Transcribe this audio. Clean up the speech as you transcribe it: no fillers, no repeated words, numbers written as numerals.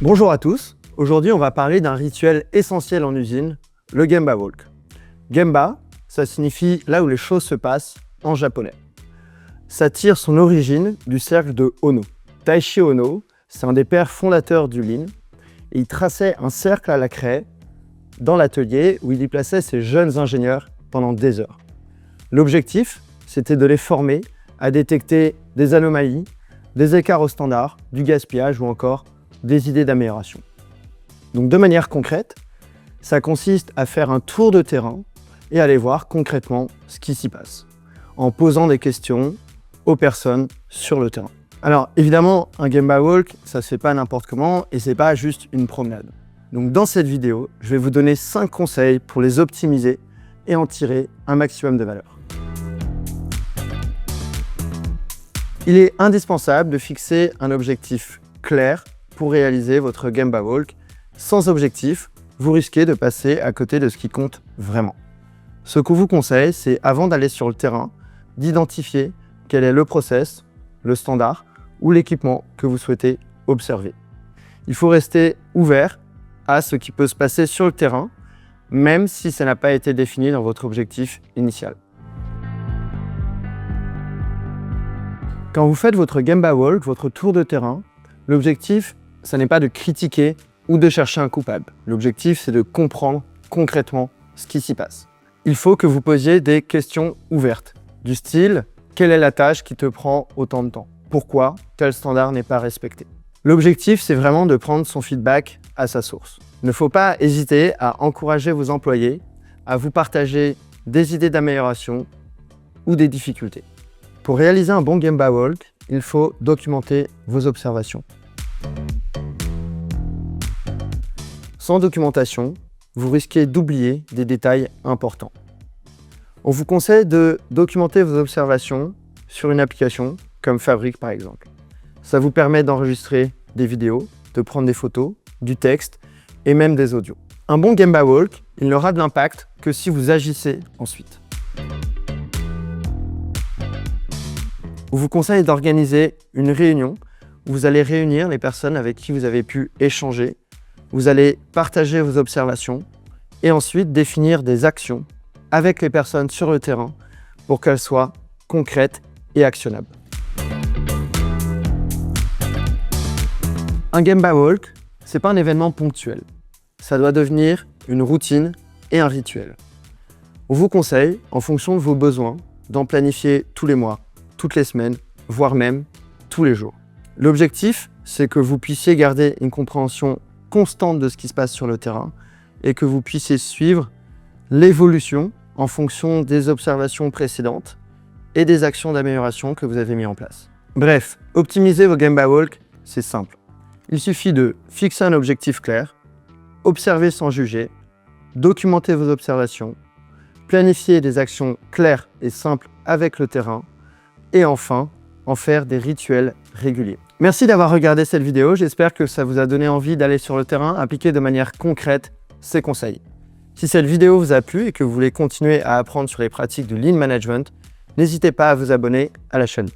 Bonjour à tous, aujourd'hui on va parler d'un rituel essentiel en usine, le Gemba Walk. Gemba, ça signifie là où les choses se passent en japonais. Ça tire son origine du cercle de Ono. Taishi Ono, c'est un des pères fondateurs du Lean, et il traçait un cercle à la craie dans l'atelier où il y plaçait ses jeunes ingénieurs pendant des heures. L'objectif, c'était de les former à détecter des anomalies, des écarts au standard, du gaspillage ou encore des idées d'amélioration. Donc de manière concrète, ça consiste à faire un tour de terrain et aller voir concrètement ce qui s'y passe, en posant des questions aux personnes sur le terrain. Alors évidemment, un Gemba Walk, ça se fait pas n'importe comment et c'est pas juste une promenade. Donc dans cette vidéo, je vais vous donner 5 conseils pour les optimiser et en tirer un maximum de valeur. Il est indispensable de fixer un objectif clair pour réaliser votre Gemba Walk. Sans objectif, vous risquez de passer à côté de ce qui compte vraiment. Ce qu'on vous conseille, c'est avant d'aller sur le terrain, d'identifier quel est le process, le standard ou l'équipement que vous souhaitez observer. Il faut rester ouvert à ce qui peut se passer sur le terrain, même si ça n'a pas été défini dans votre objectif initial. Quand vous faites votre Gemba Walk, votre tour de terrain, l'objectif, ça n'est pas de critiquer ou de chercher un coupable. L'objectif, c'est de comprendre concrètement ce qui s'y passe. Il faut que vous posiez des questions ouvertes, du style « Quelle est la tâche qui te prend autant de temps? Pourquoi tel standard n'est pas respecté ?» L'objectif, c'est vraiment de prendre son feedback à sa source. Il ne faut pas hésiter à encourager vos employés à vous partager des idées d'amélioration ou des difficultés. Pour réaliser un bon Gemba Walk, il faut documenter vos observations. Sans documentation, vous risquez d'oublier des détails importants. On vous conseille de documenter vos observations sur une application comme Fabric par exemple. Ça vous permet d'enregistrer des vidéos, de prendre des photos, du texte et même des audios. Un bon Gemba Walk, il n'aura de l'impact que si vous agissez ensuite. On vous conseille d'organiser une réunion où vous allez réunir les personnes avec qui vous avez pu échanger. Vous allez partager vos observations et ensuite définir des actions avec les personnes sur le terrain pour qu'elles soient concrètes et actionnables. Un Gemba Walk, ce n'est pas un événement ponctuel. Ça doit devenir une routine et un rituel. On vous conseille, en fonction de vos besoins, d'en planifier tous les mois, toutes les semaines, voire même tous les jours. L'objectif, c'est que vous puissiez garder une compréhension constante de ce qui se passe sur le terrain et que vous puissiez suivre l'évolution en fonction des observations précédentes et des actions d'amélioration que vous avez mis en place. Bref, optimiser vos Gemba Walk, c'est simple. Il suffit de fixer un objectif clair, observer sans juger, documenter vos observations, planifier des actions claires et simples avec le terrain et enfin, en faire des rituels réguliers. Merci d'avoir regardé cette vidéo, j'espère que ça vous a donné envie d'aller sur le terrain, appliquer de manière concrète ces conseils. Si cette vidéo vous a plu et que vous voulez continuer à apprendre sur les pratiques du Lean Management, n'hésitez pas à vous abonner à la chaîne.